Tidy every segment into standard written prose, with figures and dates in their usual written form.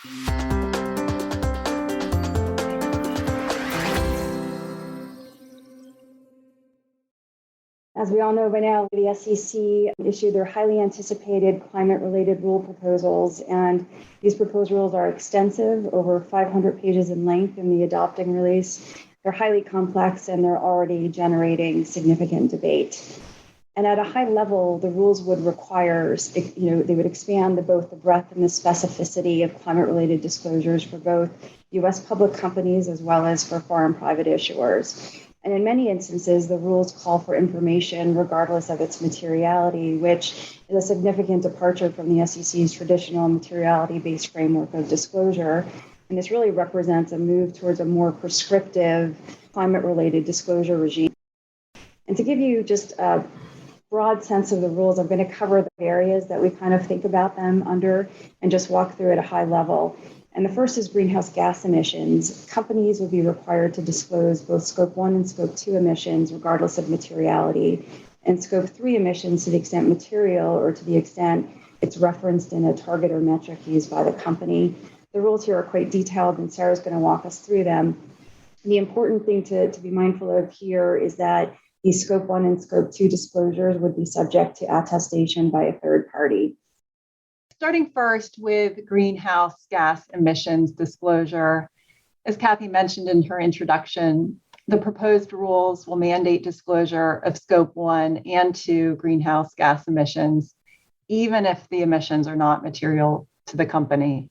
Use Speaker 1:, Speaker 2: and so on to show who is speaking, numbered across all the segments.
Speaker 1: As we all know by now, the SEC issued their highly anticipated climate-related rule proposals, and these proposed rules are extensive, over 500 pages in length in the adopting release. They're highly complex, and they're already generating significant debate. And at a high level, the rules would require, they would expand both the breadth and the specificity of climate-related disclosures for both U.S. public companies as well as for foreign private issuers. And in many instances, the rules call for information regardless of its materiality, which is a significant departure from the SEC's traditional materiality-based framework of disclosure. And this really represents a move towards a more prescriptive climate-related disclosure regime. And to give you just a broad sense of the rules, I'm going to cover the areas that we kind of think about them under and just walk through at a high level. And the first is greenhouse gas emissions. Companies will be required to disclose both Scope 1 and Scope 2 emissions, regardless of materiality, and Scope 3 emissions to the extent material or to the extent it's referenced in a target or metric used by the company. The rules here are quite detailed, and Sarah's going to walk us through them. The important thing to be mindful of here is that these Scope 1 and Scope 2 disclosures would be subject to attestation by a third party.
Speaker 2: Starting first with greenhouse gas emissions disclosure, as Kathy mentioned in her introduction, the proposed rules will mandate disclosure of Scope 1 and 2 greenhouse gas emissions, even if the emissions are not material to the company.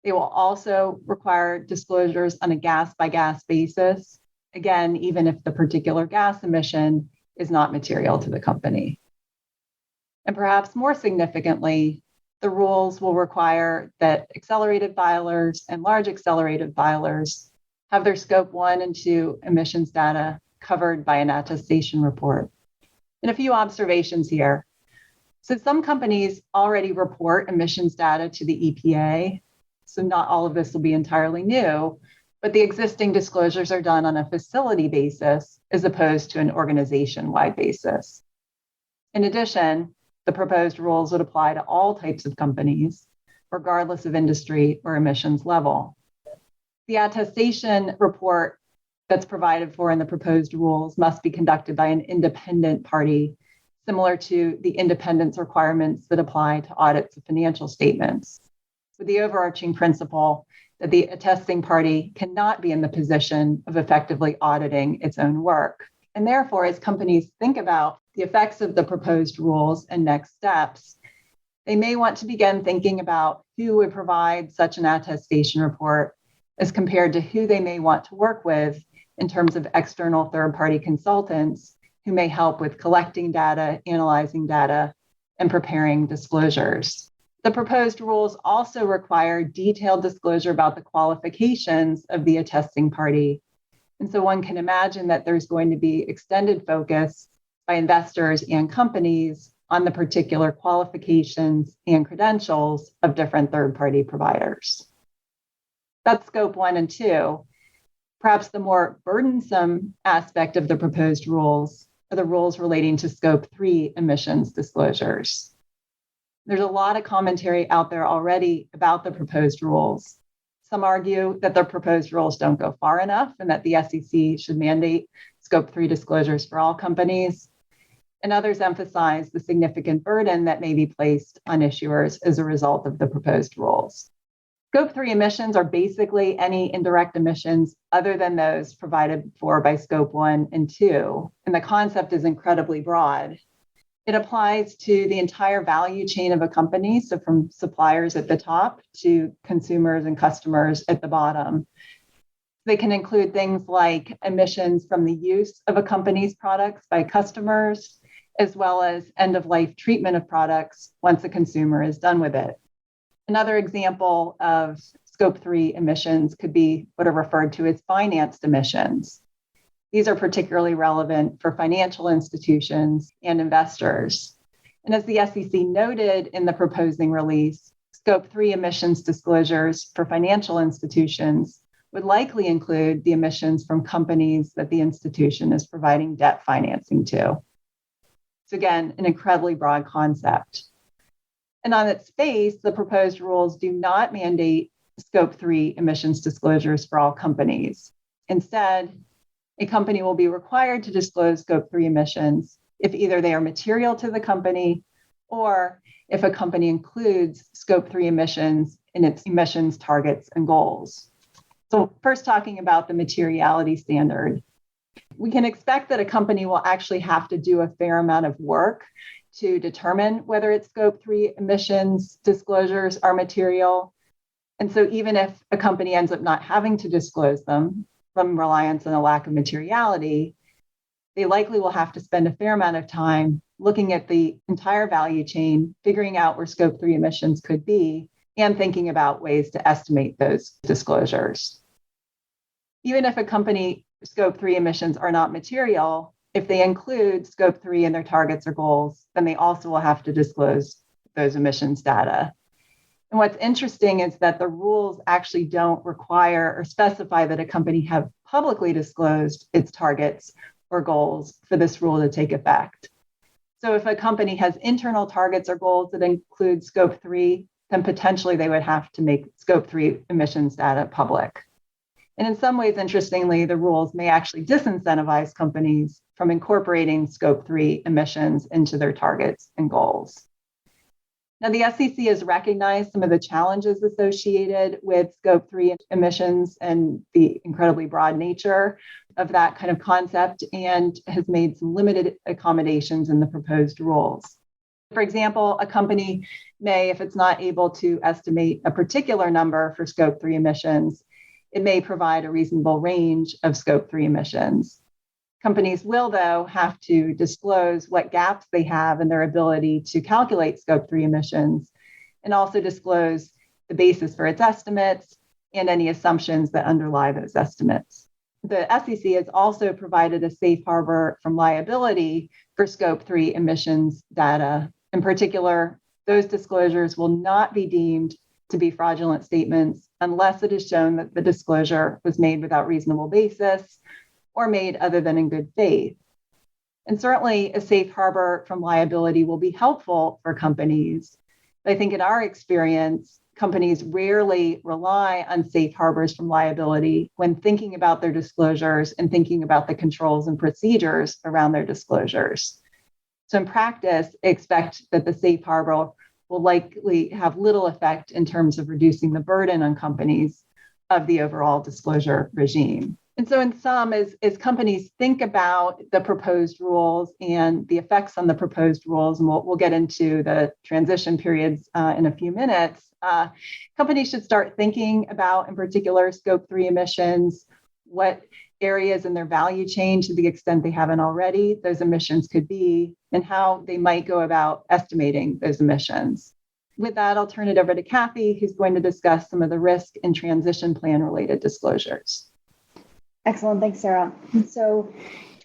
Speaker 2: They will also require disclosures on a gas-by-gas basis, again, even if the particular gas emission is not material to the company. And perhaps more significantly, the rules will require that accelerated filers and large accelerated filers have their Scope 1 and 2 emissions data covered by an attestation report. And a few observations here. So some companies already report emissions data to the EPA, so not all of this will be entirely new, but the existing disclosures are done on a facility basis as opposed to an organization-wide basis. In addition, the proposed rules would apply to all types of companies, regardless of industry or emissions level. The attestation report that's provided for in the proposed rules must be conducted by an independent party, similar to the independence requirements that apply to audits of financial statements, with the overarching principle that the attesting party cannot be in the position of effectively auditing its own work. And therefore, as companies think about the effects of the proposed rules and next steps, they may want to begin thinking about who would provide such an attestation report as compared to who they may want to work with in terms of external third-party consultants who may help with collecting data, analyzing data, and preparing disclosures. The proposed rules also require detailed disclosure about the qualifications of the attesting party. And so one can imagine that there's going to be extended focus by investors and companies on the particular qualifications and credentials of different third-party providers. That's Scope 1 and 2. Perhaps the more burdensome aspect of the proposed rules are the rules relating to Scope 3 emissions disclosures. There's a lot of commentary out there already about the proposed rules. Some argue that the proposed rules don't go far enough and that the SEC should mandate Scope 3 disclosures for all companies. And others emphasize the significant burden that may be placed on issuers as a result of the proposed rules. Scope 3 emissions are basically any indirect emissions other than those provided for by Scope 1 and 2. And the concept is incredibly broad. It applies to the entire value chain of a company, so from suppliers at the top to consumers and customers at the bottom. They can include things like emissions from the use of a company's products by customers, as well as end-of-life treatment of products once a consumer is done with it. Another example of Scope 3 emissions could be what are referred to as financed emissions. These are particularly relevant for financial institutions and investors. And as the SEC noted in the proposing release, Scope 3 emissions disclosures for financial institutions would likely include the emissions from companies that the institution is providing debt financing to. So again, an incredibly broad concept. And on its face, the proposed rules do not mandate Scope 3 emissions disclosures for all companies. Instead, a company will be required to disclose Scope 3 emissions if either they are material to the company or if a company includes Scope 3 emissions in its emissions targets and goals. So first, talking about the materiality standard. We can expect that a company will actually have to do a fair amount of work to determine whether its Scope 3 emissions disclosures are material. And so even if a company ends up not having to disclose them from reliance on a lack of materiality, they likely will have to spend a fair amount of time looking at the entire value chain, figuring out where Scope 3 emissions could be, and thinking about ways to estimate those disclosures. Even if a company Scope 3 emissions are not material, if they include Scope 3 in their targets or goals, then they also will have to disclose those emissions data. And what's interesting is that the rules actually don't require or specify that a company have publicly disclosed its targets or goals for this rule to take effect. So if a company has internal targets or goals that include Scope 3, then potentially they would have to make Scope 3 emissions data public. And in some ways, interestingly, the rules may actually disincentivize companies from incorporating Scope 3 emissions into their targets and goals. Now, the SEC has recognized some of the challenges associated with Scope 3 emissions and the incredibly broad nature of that kind of concept and has made some limited accommodations in the proposed rules. For example, a company may, if it's not able to estimate a particular number for Scope 3 emissions, it may provide a reasonable range of Scope 3 emissions. Companies will, though, have to disclose what gaps they have in their ability to calculate Scope 3 emissions and also disclose the basis for its estimates and any assumptions that underlie those estimates. The SEC has also provided a safe harbor from liability for Scope 3 emissions data. In particular, those disclosures will not be deemed to be fraudulent statements unless it is shown that the disclosure was made without reasonable basis or made other than in good faith. And certainly a safe harbor from liability will be helpful for companies. But I think in our experience, companies rarely rely on safe harbors from liability when thinking about their disclosures and thinking about the controls and procedures around their disclosures. So in practice, expect that the safe harbor will likely have little effect in terms of reducing the burden on companies of the overall disclosure regime. And so in sum, as companies think about the proposed rules and the effects on the proposed rules, and we'll get into the transition periods in a few minutes, companies should start thinking about, in particular, Scope 3 emissions, what areas in their value chain, to the extent they haven't already, those emissions could be, and how they might go about estimating those emissions. With that, I'll turn it over to Kathy, who's going to discuss some of the risk and transition plan related disclosures.
Speaker 1: Excellent. Thanks, Sarah. So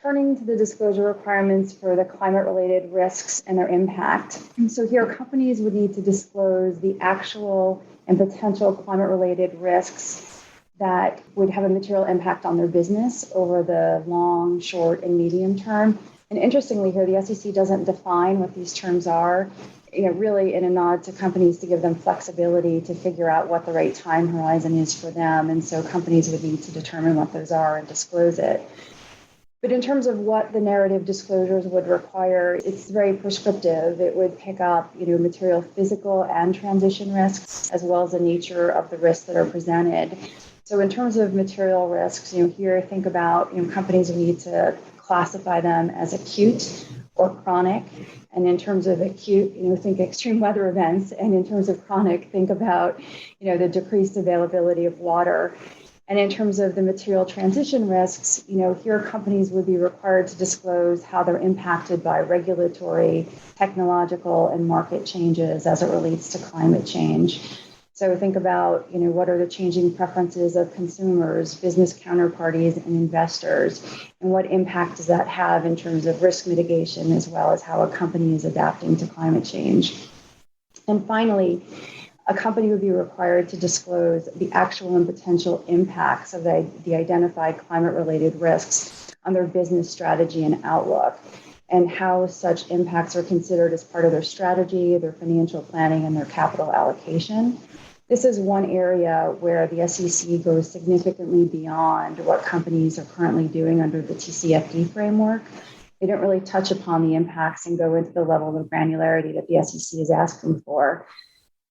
Speaker 1: turning to the disclosure requirements for the climate-related risks and their impact. So here, companies would need to disclose the actual and potential climate-related risks that would have a material impact on their business over the long, short, and medium term. And interestingly here, the SEC doesn't define what these terms are, really in a nod to companies to give them flexibility to figure out what the right time horizon is for them. And so companies would need to determine what those are and disclose it. But in terms of what the narrative disclosures would require, it's very prescriptive. It would pick up, material physical and transition risks, as well as the nature of the risks that are presented. So in terms of material risks, here think about, companies would need to classify them as acute or chronic. And in terms of acute, think extreme weather events. And in terms of chronic, think about, the decreased availability of water. And in terms of the material transition risks, here companies would be required to disclose how they're impacted by regulatory, technological, and market changes as it relates to climate change. So think about, what are the changing preferences of consumers, business counterparties, and investors, and what impact does that have in terms of risk mitigation, as well as how a company is adapting to climate change. And finally, a company would be required to disclose the actual and potential impacts of the identified climate-related risks on their business strategy and outlook. and how such impacts are considered as part of their strategy, their financial planning, and their capital allocation. This is one area where the SEC goes significantly beyond what companies are currently doing under the TCFD framework. They don't really touch upon the impacts and go into the level of granularity that the SEC is asking for.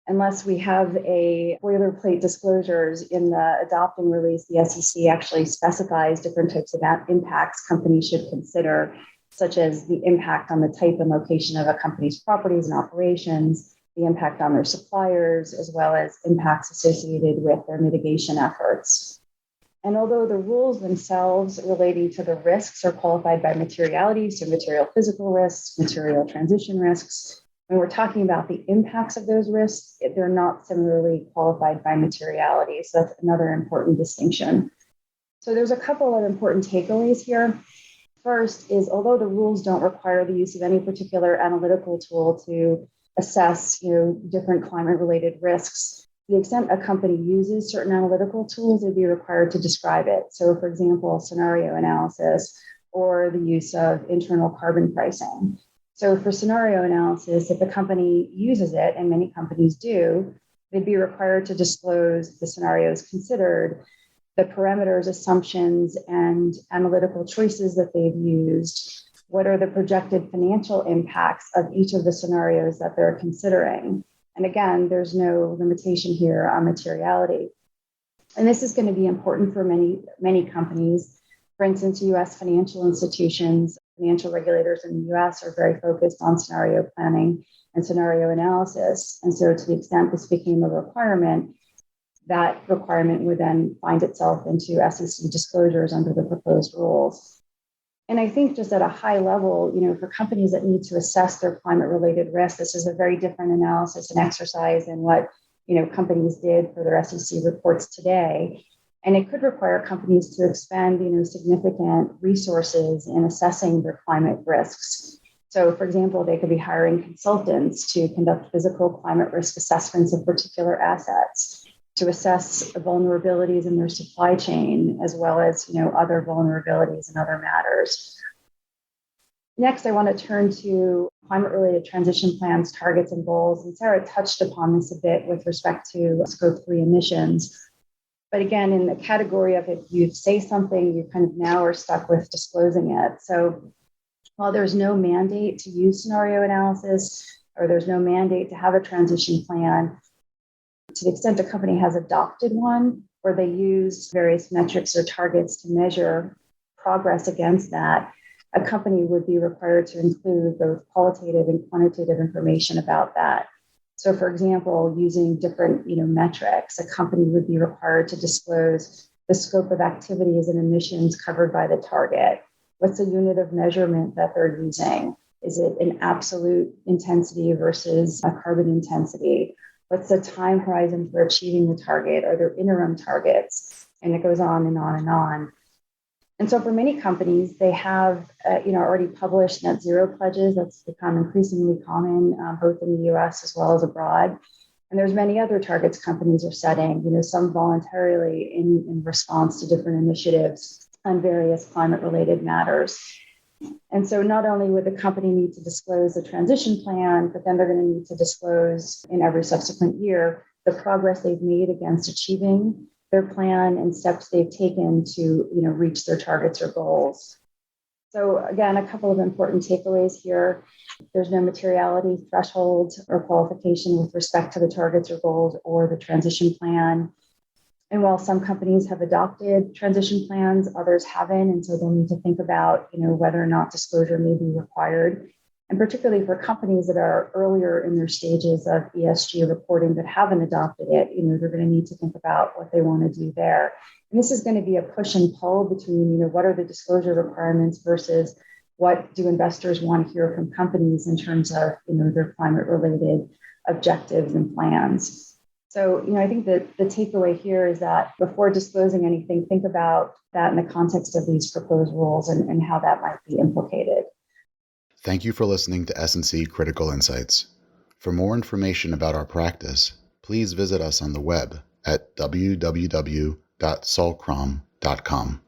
Speaker 1: Unless we have a boilerplate disclosures in the adopting release, the SEC actually specifies different types of impacts companies should consider, such as the impact on the type and location of a company's properties and operations, the impact on their suppliers, as well as impacts associated with their mitigation efforts. And although the rules themselves relating to the risks are qualified by materiality, so material physical risks, material transition risks, when we're talking about the impacts of those risks, they're not similarly qualified by materiality. So that's another important distinction. So there's a couple of important takeaways here. First is, although the rules don't require the use of any particular analytical tool to assess, different climate-related risks, to the extent a company uses certain analytical tools, they'd be required to describe it. So, for example, scenario analysis or the use of internal carbon pricing. So for scenario analysis, if a company uses it, and many companies do, they'd be required to disclose the scenarios considered, the parameters, assumptions, and analytical choices that they've used. What are the projected financial impacts of each of the scenarios that they're considering? And again, there's no limitation here on materiality. And this is going to be important for many, many companies. For instance, US financial institutions, financial regulators in the US are very focused on scenario planning and scenario analysis. And so to the extent this became a requirement, that requirement would then find itself into SEC disclosures under the proposed rules. And I think just at a high level, for companies that need to assess their climate-related risk, this is a very different analysis and exercise than what, companies did for their SEC reports today. And it could require companies to expend, significant resources in assessing their climate risks. So, for example, they could be hiring consultants to conduct physical climate risk assessments of particular assets, to assess vulnerabilities in their supply chain, as well as, other vulnerabilities and other matters. Next, I want to turn to climate-related transition plans, targets, and goals. And Sarah touched upon this a bit with respect to Scope 3 emissions. But again, in the category of if you say something, you kind of now are stuck with disclosing it. So while there's no mandate to use scenario analysis, or there's no mandate to have a transition plan, to the extent a company has adopted one, or they use various metrics or targets to measure progress against that, a company would be required to include both qualitative and quantitative information about that. So, for example, using different metrics, a company would be required to disclose the scope of activities and emissions covered by the target. What's the unit of measurement that they're using? Is it an absolute intensity versus a carbon intensity? What's the time horizon for achieving the target? Are there interim targets? And it goes on and on and on. And so for many companies, they have already published net zero pledges. That's become increasingly common, both in the US as well as abroad. And there's many other targets companies are setting, some voluntarily in response to different initiatives on various climate-related matters. And so not only would the company need to disclose the transition plan, but then they're going to need to disclose in every subsequent year the progress they've made against achieving their plan and steps they've taken to reach their targets or goals. So again, a couple of important takeaways here. There's no materiality threshold or qualification with respect to the targets or goals or the transition plan. And while some companies have adopted transition plans, others haven't. And so they'll need to think about, whether or not disclosure may be required. And particularly for companies that are earlier in their stages of ESG reporting that haven't adopted it, they're going to need to think about what they want to do there. And this is going to be a push and pull between, what are the disclosure requirements versus what do investors want to hear from companies in terms of, their climate-related objectives and plans. So, I think that the takeaway here is that before disclosing anything, think about that in the context of these proposed rules and how that might be implicated.
Speaker 3: Thank you for listening to S&C Critical Insights. For more information about our practice, please visit us on the web at www.solcrom.com.